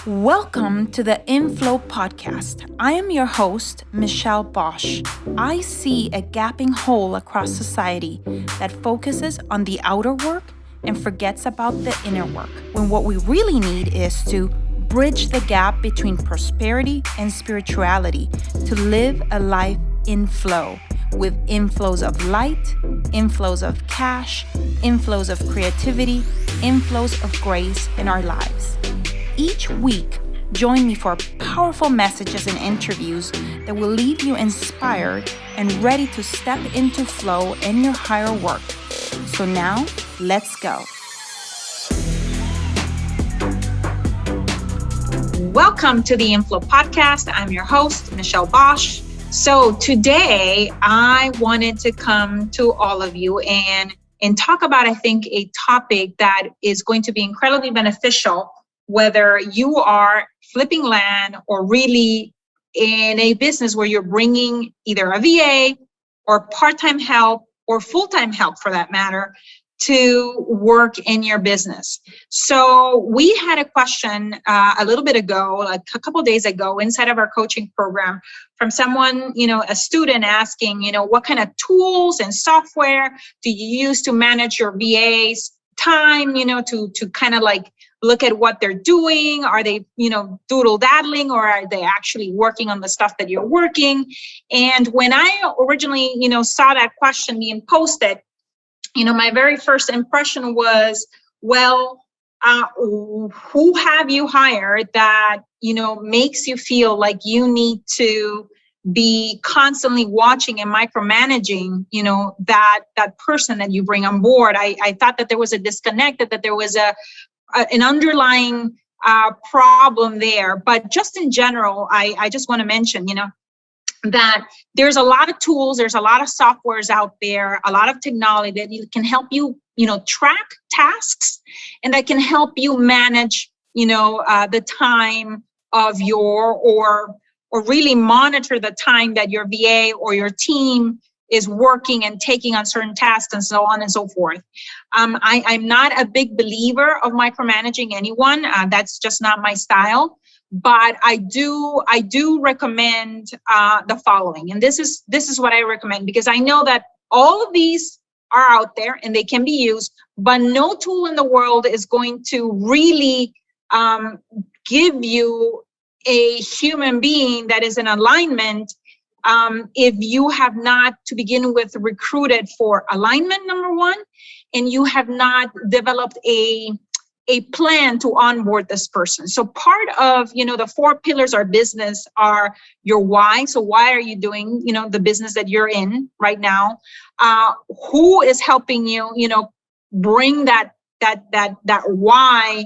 Welcome to the InFlow podcast. I am your host, Michelle Bosch. I see a gaping hole across society that focuses on the outer work and forgets about the inner work, when what we really need is to bridge the gap between prosperity and spirituality to live a life in flow, with inflows of light, inflows of cash, inflows of creativity, inflows of grace in our lives. Each week, join me for powerful messages and interviews that will leave you inspired and ready to step into flow in your higher work. So now, let's go. Welcome to the InFlow podcast. I'm your host, Michelle Bosch. So today, I wanted to come to all of you and talk about, I think, a topic that is going to be incredibly beneficial whether you are flipping land or really in a business where you're bringing either a VA or part-time help or full-time help for that matter to work in your business. So we had a question a little bit ago, like a couple of days ago inside of our coaching program from someone, a student asking, what kind of tools and software do you use to manage your VA's time, to kind of like look at what they're doing. Are they, doodle daddling, or are they actually working on the stuff that you're working? And when I originally, saw that question being posted, my very first impression was, well, who have you hired that, makes you feel like you need to be constantly watching and micromanaging, that person that you bring on board? I thought that there was a disconnect, that there was an underlying problem there. But just in general, I just want to mention, that there's a lot of tools, there's a lot of softwares out there, a lot of technology that can help you, track tasks, and that can help you manage, the time of or really monitor the time that your VA or your team is working and taking on certain tasks and so on and so forth. I'm not a big believer of micromanaging anyone. That's just not my style. But I do recommend the following, and this is what I recommend, because I know that all of these are out there and they can be used, but no tool in the world is going to really give you a human being that is in alignment if you have not, to begin with, recruited for alignment, number one, and you have not developed a plan to onboard this person. So part of, the 4 pillars of business are your why. So why are you doing, the business that you're in right now? Who is helping you, bring that why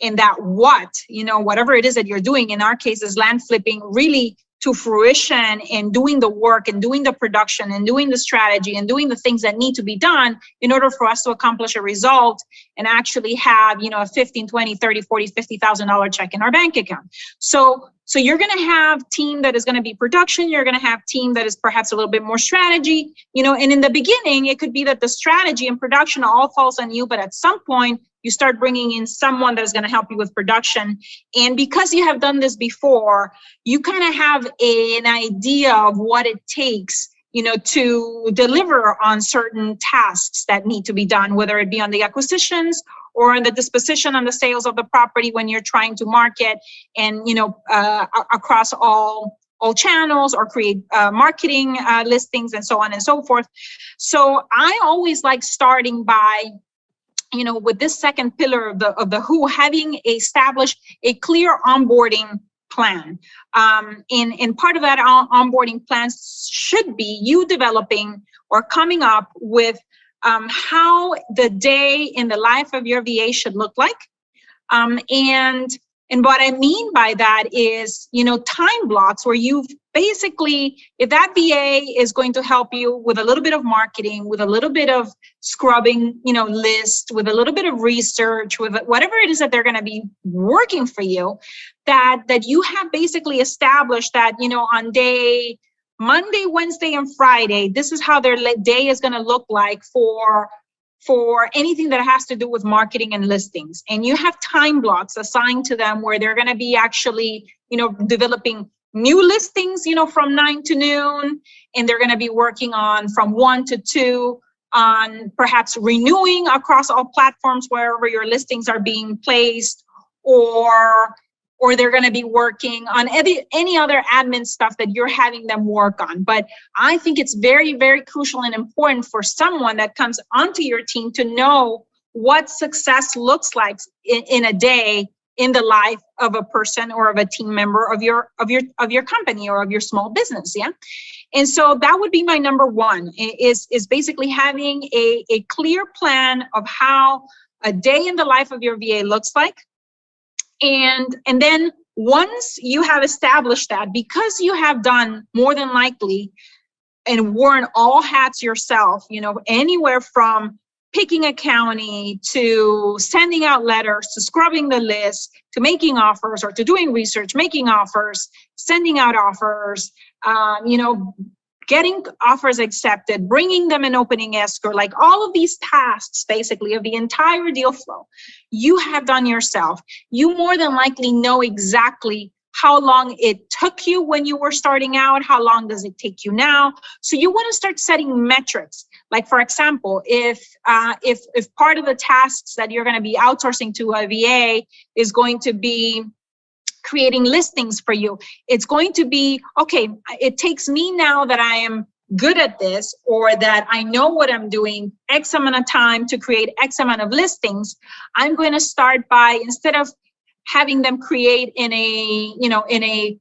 and that what, whatever it is that you're doing. In our case is land flipping, really to fruition, and doing the work and doing the production and doing the strategy and doing the things that need to be done in order for us to accomplish a result and actually have, a 15, 20, 30, 40, $50,000 check in our bank account. So you're going to have team that is going to be production. You're going to have team that is perhaps a little bit more strategy, and in the beginning, it could be that the strategy and production all falls on you, but at some point, you start bringing in someone that is going to help you with production. And because you have done this before, you kind of have an idea of what it takes, to deliver on certain tasks that need to be done, whether it be on the acquisitions or on the disposition on the sales of the property when you're trying to market and, across all channels, or create marketing listings and so on and so forth. So I always like starting by, with this second pillar of the who, having established a clear onboarding plan. And part of that onboarding plan should be you developing or coming up with how the day in the life of your VA should look like. And what I mean by that is, time blocks where you've basically, if that VA is going to help you with a little bit of marketing, with a little bit of scrubbing, list, with a little bit of research, with whatever it is that they're going to be working for you, that you have basically established that, on day Monday, Wednesday, and Friday, this is how their day is going to look like for for anything that has to do with marketing and listings. And you have time blocks assigned to them where they're going to be actually, developing new listings, from 9 to noon. And they're going to be working on from 1 to 2 on perhaps renewing across all platforms wherever your listings are being placed, or they're going to be working on any other admin stuff that you're having them work on. But I think it's very, very crucial and important for someone that comes onto your team to know what success looks like in a day in the life of a person or of a team member of your company or of your small business. Yeah. And so that would be my number one, is basically having a clear plan of how a day in the life of your VA looks like. And then once you have established that, because you have done more than likely and worn all hats yourself, anywhere from picking a county to sending out letters to scrubbing the list to making offers or to doing research, making offers, sending out offers, getting offers accepted, bringing them in opening escrow, like all of these tasks basically of the entire deal flow, you have done yourself. You more than likely know exactly how long it took you when you were starting out, how long does it take you now. So you want to start setting metrics. Like, for example, if part of the tasks that you're going to be outsourcing to a VA is going to be creating listings for you, it's going to be, okay, it takes me now that I am good at this, or that I know what I'm doing, X amount of time to create X amount of listings. I'm going to start by, instead of having them create in a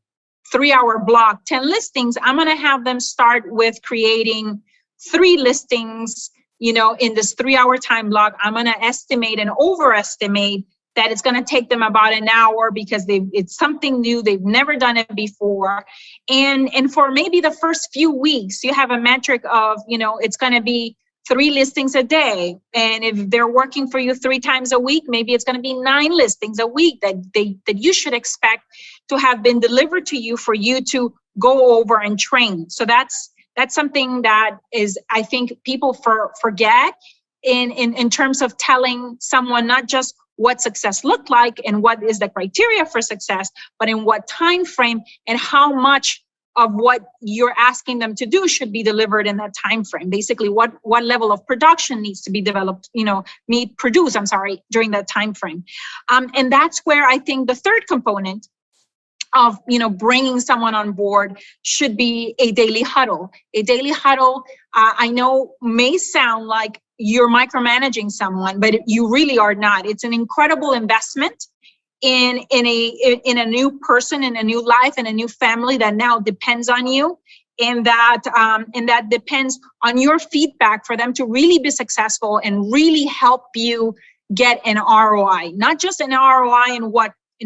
3-hour block 10 listings, I'm going to have them start with creating 3 listings, in this 3-hour time block. I'm going to estimate and overestimate that it's going to take them about an hour because it's something new. They've never done it before. And for maybe the first few weeks, you have a metric of, it's going to be 3 listings a day. And if they're working for you 3 times a week, maybe it's going to be 9 listings a week that you should expect to have been delivered to you for you to go over and train. So that's something that is, I think people forget in terms of telling someone not just what success looked like and what is the criteria for success, but in what time frame and how much of what you're asking them to do should be delivered in that time frame. Basically, what level of production needs to be developed, produced during that time frame. And that's where I think the third component of bringing someone on board should be a daily huddle. A daily huddle, I know, may sound like you're micromanaging someone, but you really are not. It's an incredible investment in a new person, in a new life, in a new family that now depends on you, and that depends on your feedback for them to really be successful and really help you get an ROI, not just an ROI in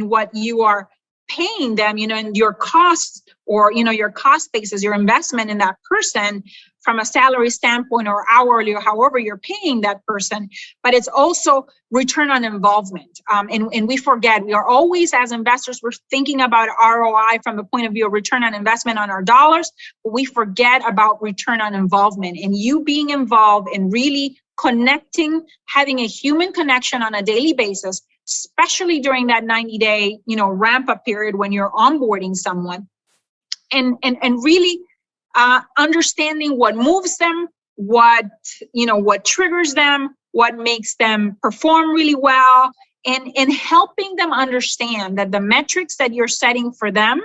what you are paying them, and your costs, or your cost basis, your investment in that person from a salary standpoint or hourly or however you're paying that person, but it's also return on involvement. And we forget, we are always, as investors, we're thinking about ROI from the point of view of return on investment on our dollars, but we forget about return on involvement, and you being involved and really connecting, having a human connection on a daily basis, especially during that 90-day, ramp up period when you're onboarding someone, and really understanding what moves them, what triggers them, what makes them perform really well, and helping them understand that the metrics that you're setting for them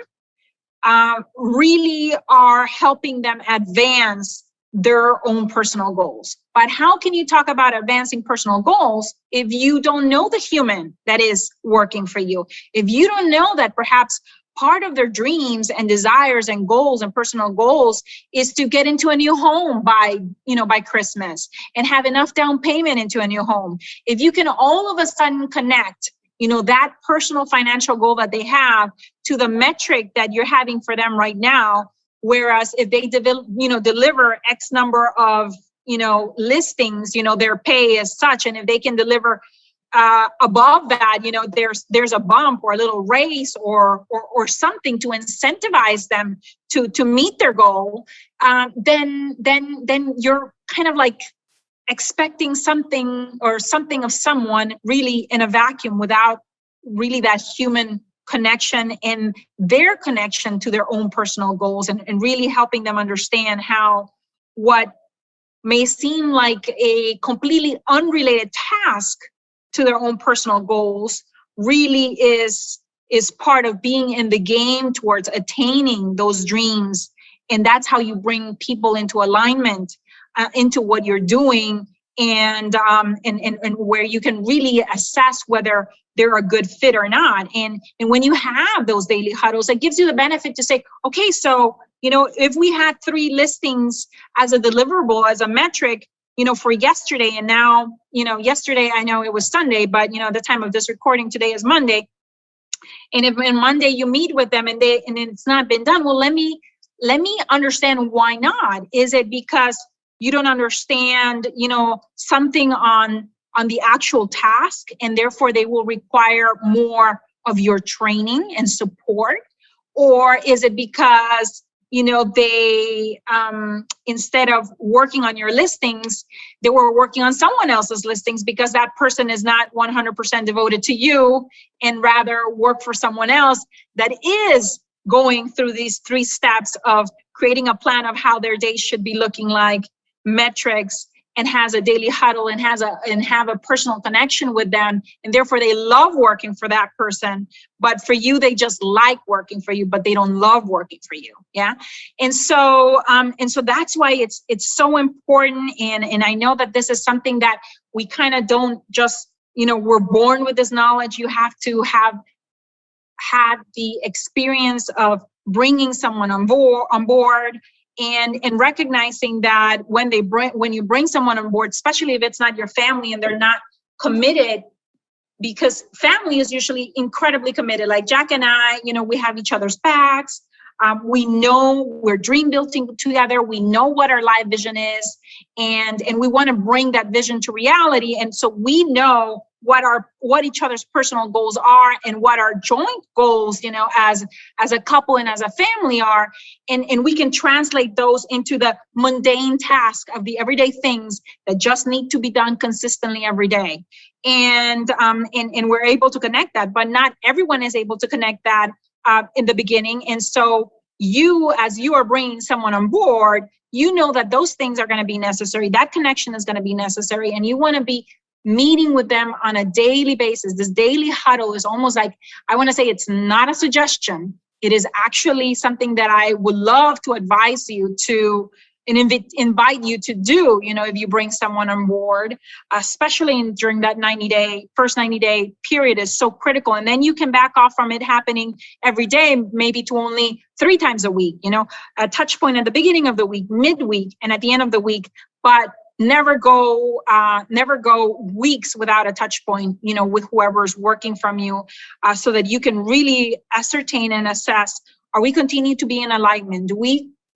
really are helping them advance their own personal goals. But how can you talk about advancing personal goals if you don't know the human that is working for you? If you don't know that perhaps part of their dreams and desires and goals and personal goals is to get into a new home by Christmas and have enough down payment into a new home. If you can all of a sudden connect, that personal financial goal that they have to the metric that you're having for them right now, whereas if they deliver X number of, listings, their pay is such, and if they can deliver above that, there's a bump or a little raise or something to incentivize them to meet their goal, then you're kind of like expecting something of someone really in a vacuum without really that human connection and their connection to their own personal goals, and really helping them understand how what may seem like a completely unrelated task to their own personal goals really is part of being in the game towards attaining those dreams. And that's how you bring people into alignment into what you're doing, and where you can really assess whether they're a good fit or not. And when you have those daily huddles, it gives you the benefit to say, okay, so, if we had 3 listings as a deliverable, as a metric, for yesterday, and now, yesterday, I know it was Sunday, but, the time of this recording today is Monday. And if on Monday you meet with them and it's not been done, well, let me understand why not. Is it because you don't understand, something on the actual task, and therefore they will require more of your training and support? Or is it because, they, instead of working on your listings, they were working on someone else's listings because that person is not 100% devoted to you, and rather work for someone else that is going through these 3 steps of creating a plan of how their day should be looking like, metrics, and has a daily huddle, and have a personal connection with them, and therefore they love working for that person. But for you, they just like working for you, but they don't love working for you. Yeah. And so that's why it's so important. And I know that this is something that we kind of don't just, we're born with this knowledge. You have to have had the experience of bringing someone on board, and recognizing that when you bring someone on board, especially if it's not your family and they're not committed, because family is usually incredibly committed. Like Jack and I, we have each other's backs. We know we're dream building together. We know what our life vision is, and we want to bring that vision to reality. And so we know what each other's personal goals are, and what our joint goals, as a couple and as a family are. And we can translate those into the mundane task of the everyday things that just need to be done consistently every day. And we're able to connect that, but not everyone is able to connect that in the beginning. And so as you are bringing someone on board, that those things are going to be necessary. That connection is going to be necessary. And you want to be meeting with them on a daily basis. This daily huddle is almost like, I want to say, it's not a suggestion. It is actually something that I would love to advise you to, and invite you to do, if you bring someone on board, especially during that first 90 day period is so critical. And then you can back off from it happening every day, maybe to only 3 times a week, a touch point at the beginning of the week, midweek, and at the end of the week, but never go weeks without a touch point, with whoever's working from you, so that you can really ascertain and assess, are we continuing to be in alignment?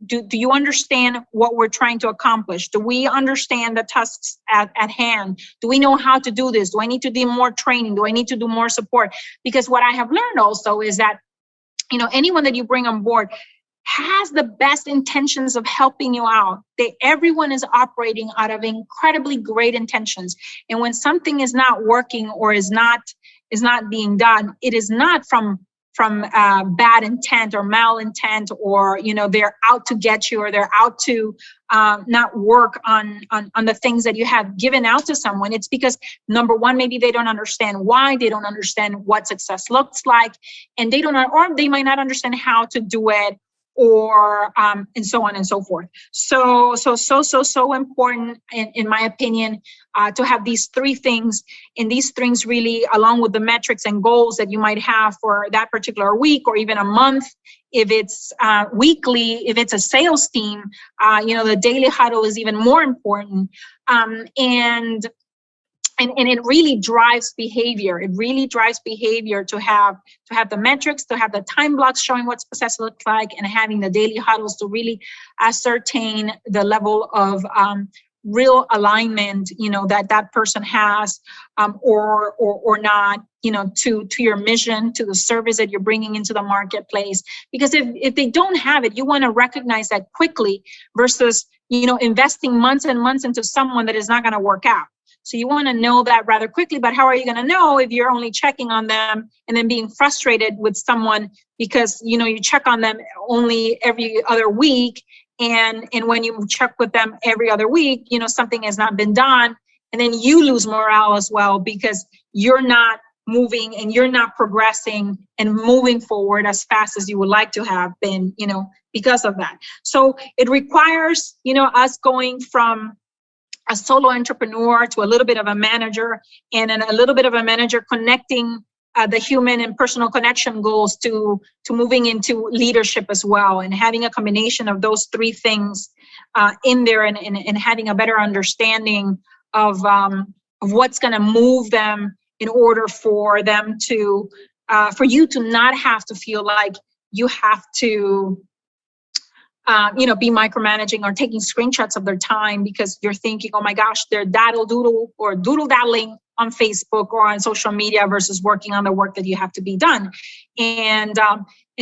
Do you understand what we're trying to accomplish? Do we understand the tasks at hand? Do we know how to do this? Do I need to do more training? Do I need to do more support? Because what I have learned also is that, anyone that you bring on board has the best intentions of helping you out. Everyone is operating out of incredibly great intentions. And when something is not working or is not being done, it is not from bad intent or malintent, or they're out to get you, or they're out to not work on the things that you have given out to someone. It's because, number one, maybe they don't understand why, they don't understand what success looks like, and or they might not understand how to do it, or and so on and so forth. So important, in my opinion, to have these 3 things, and these things really, along with the metrics and goals that you might have for that particular week, or even a month, if it's weekly, if it's a sales team, the daily huddle is even more important. And it really drives behavior. It really drives behavior to have the metrics, to have the time blocks showing what success looks like, and having the daily huddles to really ascertain the level of real alignment, that person has, or not, to your mission, to the service that you're bringing into the marketplace. Because if they don't have it, you want to recognize that quickly, versus investing months and months into someone that is not going to work out. So you want to know that rather quickly, but how are you going to know if you're only checking on them and then being frustrated with someone because, you check on them only every other week. And when you check with them every other week, something has not been done. And then you lose morale as well because you're not moving and you're not progressing and moving forward as fast as you would like to have been, because of that. So it requires, us going from a solo entrepreneur to a little bit of a manager, and then a little bit of a manager connecting the human and personal connection goals to moving into leadership as well, and having a combination of those three things in there, and having a better understanding of what's going to move them in order for them to, for you to not have to feel like you have to be micromanaging or taking screenshots of their time because you're thinking, oh my gosh, they're doodle or doodle daddling on Facebook or on social media versus working on the work that you have to be done. And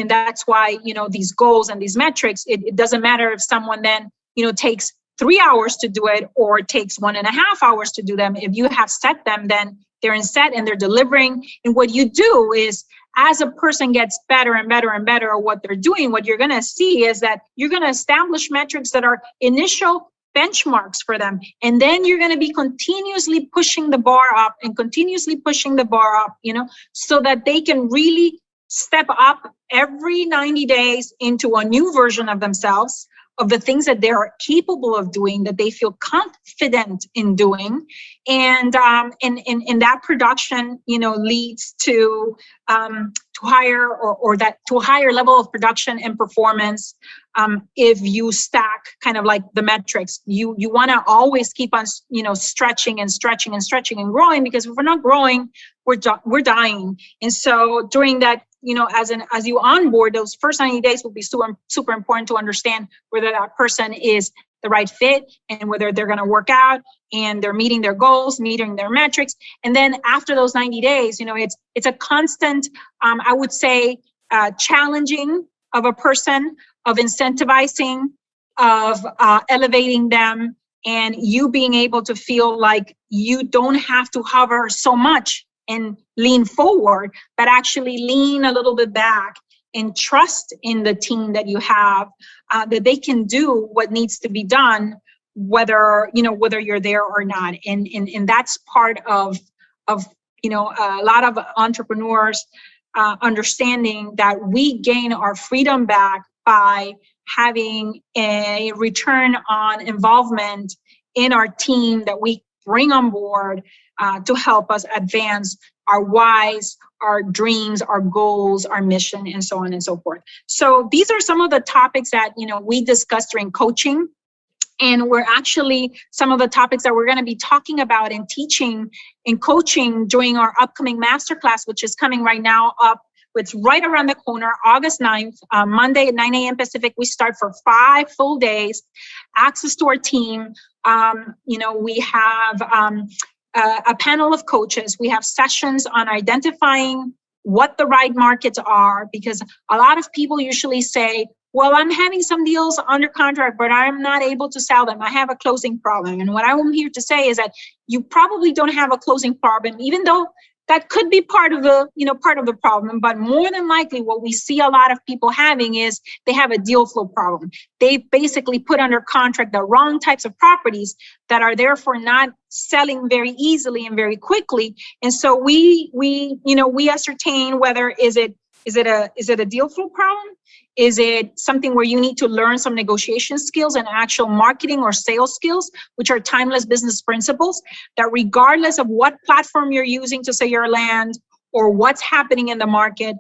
that's why, these goals and these metrics, it doesn't matter if someone then, takes 3 hours to do it or it takes 1.5 hours to do them. If you have set them, then they're in set and they're delivering. And what you do is, as a person gets better and better and better at what they're doing, what you're going to see is that you're going to establish metrics that are initial benchmarks for them. And then you're going to be continuously pushing the bar up and continuously pushing the bar up, so that they can really step up every 90 days into a new version of themselves, of the things that they are capable of doing, that they feel confident in doing. And that production, leads to higher or that to a higher level of production and performance. If you stack kind of like the metrics, you want to always keep on, stretching and stretching and stretching and growing, because if we're not growing, we're dying. And so during that, as you onboard, those first 90 days will be super important to understand whether that person is the right fit and whether they're going to work out and they're meeting their goals, meeting their metrics. And then after those 90 days, it's a constant, I would say, challenging of a person, of incentivizing, of elevating them, and you being able to feel like you don't have to hover so much and lean forward, but actually lean a little bit back and trust in the team that you have, that they can do what needs to be done, whether you're there or not. And that's part of a lot of entrepreneurs understanding that we gain our freedom back by having a return on involvement in our team that we bring on board to help us advance our whys, our dreams, our goals, our mission, and so on and so forth. So these are some of the topics that we discussed during coaching, and we're actually some of the topics that we're going to be talking about and teaching and coaching during our upcoming masterclass, which is coming right now up. It's right around the corner, August 9th, Monday at 9 a.m. Pacific. We start for 5 full days, access to our team. We have a panel of coaches. We have sessions on identifying what the right markets are, because a lot of people usually say, well, I'm having some deals under contract, but I'm not able to sell them. I have a closing problem. And what I'm here to say is that you probably don't have a closing problem, even though that could be part of the problem. But more than likely, what we see a lot of people having is they have a deal flow problem. They basically put under contract the wrong types of properties that are therefore not selling very easily and very quickly. And so we ascertain whether is it a deal flow problem? Is it something where you need to learn some negotiation skills and actual marketing or sales skills, which are timeless business principles that regardless of what platform you're using to sell your land or what's happening in the market,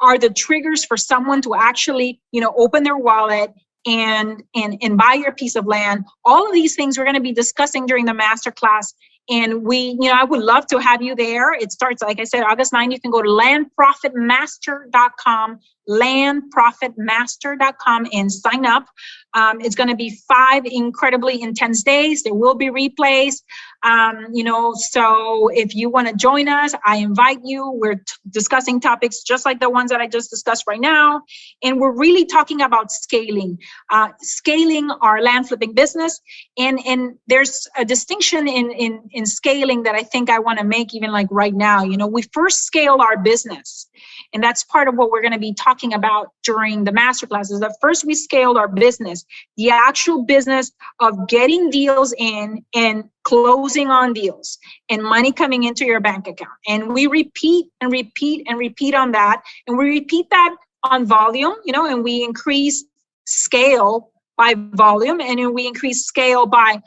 are the triggers for someone to actually, open their wallet and buy your piece of land. All of these things we're going to be discussing during the masterclass. And I would love to have you there. It starts, like I said, August 9th. You can go to landprofitmaster.com, landprofitmaster.com, and sign up. It's going to be 5 incredibly intense days. There will be replays. So if you want to join us, I invite you. We're discussing topics just like the ones that I just discussed right now. And we're really talking about scaling our land flipping business. And there's a distinction in scaling that I think I want to make even like right now. We first scale our business. And that's part of what we're going to be talking about during the masterclass is that first we scaled our business, the actual business of getting deals in and closing on deals and money coming into your bank account. And we repeat and repeat and repeat on that. And we repeat that on volume, and we increase scale by volume, and then we increase scale by,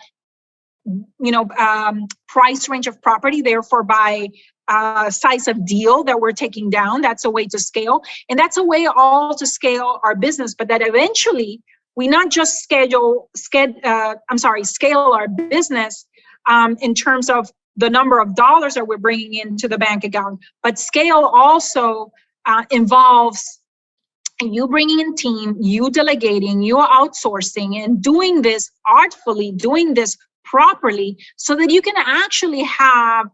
price range of property, therefore by size of deal that we're taking down. That's a way to scale. And that's a way all to scale our business, but that eventually we not just scale our business in terms of the number of dollars that we're bringing into the bank account, but scale also involves you bringing in team, you delegating, you outsourcing, and doing this artfully, doing this properly, so that you can actually have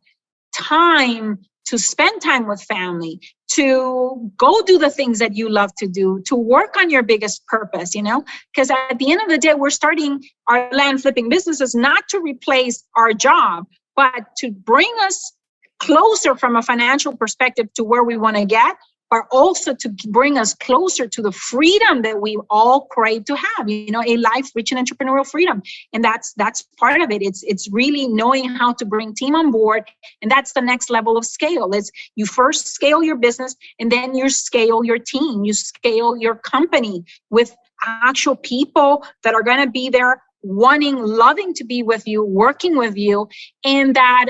time to spend time with family, to go do the things that you love to do, to work on your biggest purpose, because at the end of the day, we're starting our land flipping businesses not to replace our job, but to bring us closer from a financial perspective to where we want to get, but also to bring us closer to the freedom that we all crave to have, a life rich in entrepreneurial freedom. And that's part of it. It's really knowing how to bring team on board. And that's the next level of scale. Is you first scale your business, and then you scale your team, you scale your company with actual people that are going to be there loving to be with you, working with you, and that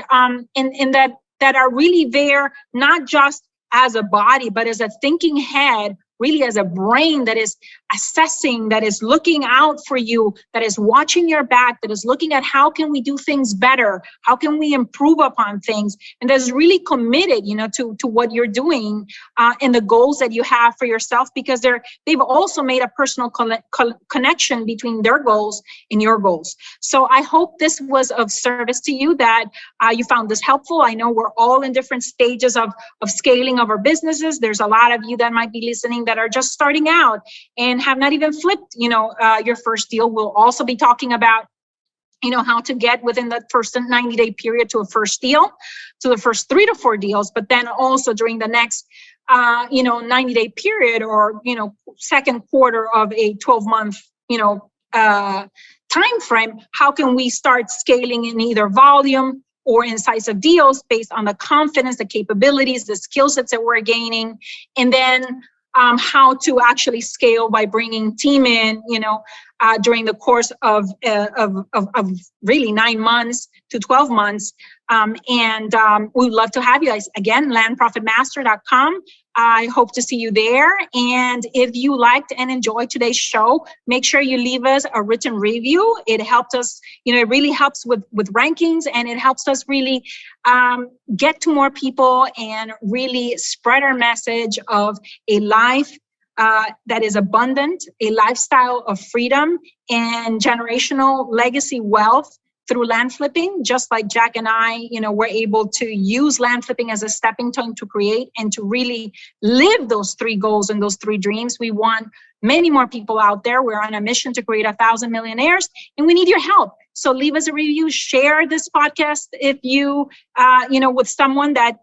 that are really there, not just as a body, but as a thinking head, really as a brain that is assessing, that is looking out for you, that is watching your back, that is looking at how can we do things better, how can we improve upon things, and that is really committed, to what you're doing and the goals that you have for yourself, because they've also made a personal connection between their goals and your goals. So I hope this was of service to you, that you found this helpful. I know we're all in different stages of scaling of our businesses. There's a lot of you that might be listening that are just starting out and have not even flipped, your first deal. We'll also be talking about, how to get within the first 90-day period to a first deal, to the first 3 to 4 deals, but then also during the next, 90-day period or, second quarter of a 12-month, time frame, how can we start scaling in either volume or in size of deals based on the confidence, the capabilities, the skill sets that we're gaining, and then how to actually scale by bringing team in, during the course of really 9 months to 12 months. And we would love to have you guys. Again, landprofitmaster.com. I hope to see you there. And if you liked and enjoyed today's show, make sure you leave us a written review. It helps us, it really helps with rankings, and it helps us really get to more people and really spread our message of a life that is abundant, a lifestyle of freedom and generational legacy wealth through land flipping, just like Jack and I, we're able to use land flipping as a stepping stone to create and to really live those 3 goals and those 3 dreams. We want many more people out there. We're on a mission to create 1,000 millionaires, and we need your help. So leave us a review, share this podcast if you, with someone that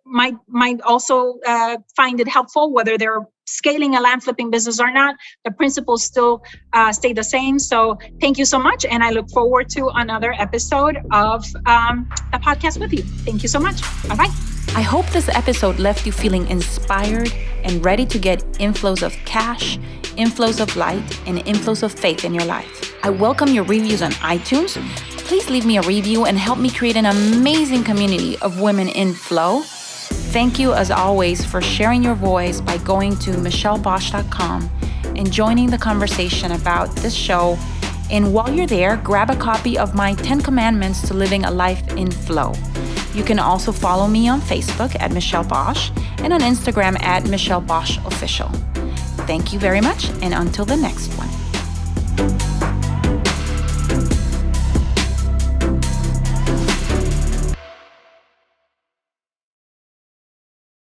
might also find it helpful, whether they're scaling a land flipping business or not. The principles still stay the same. So thank you so much. And I look forward to another episode of the podcast with you. Thank you so much. Bye-bye. I hope this episode left you feeling inspired and ready to get inflows of cash, inflows of light, and inflows of faith in your life. I welcome your reviews on iTunes. Please leave me a review and help me create an amazing community of women in flow. Thank you, as always, for sharing your voice by going to michellebosch.com and joining the conversation about this show. And while you're there, grab a copy of my 10 Commandments to Living a Life in Flow. You can also follow me on Facebook at Michelle Bosch and on Instagram at Michelle Bosch Official. Thank you very much, and until the next one.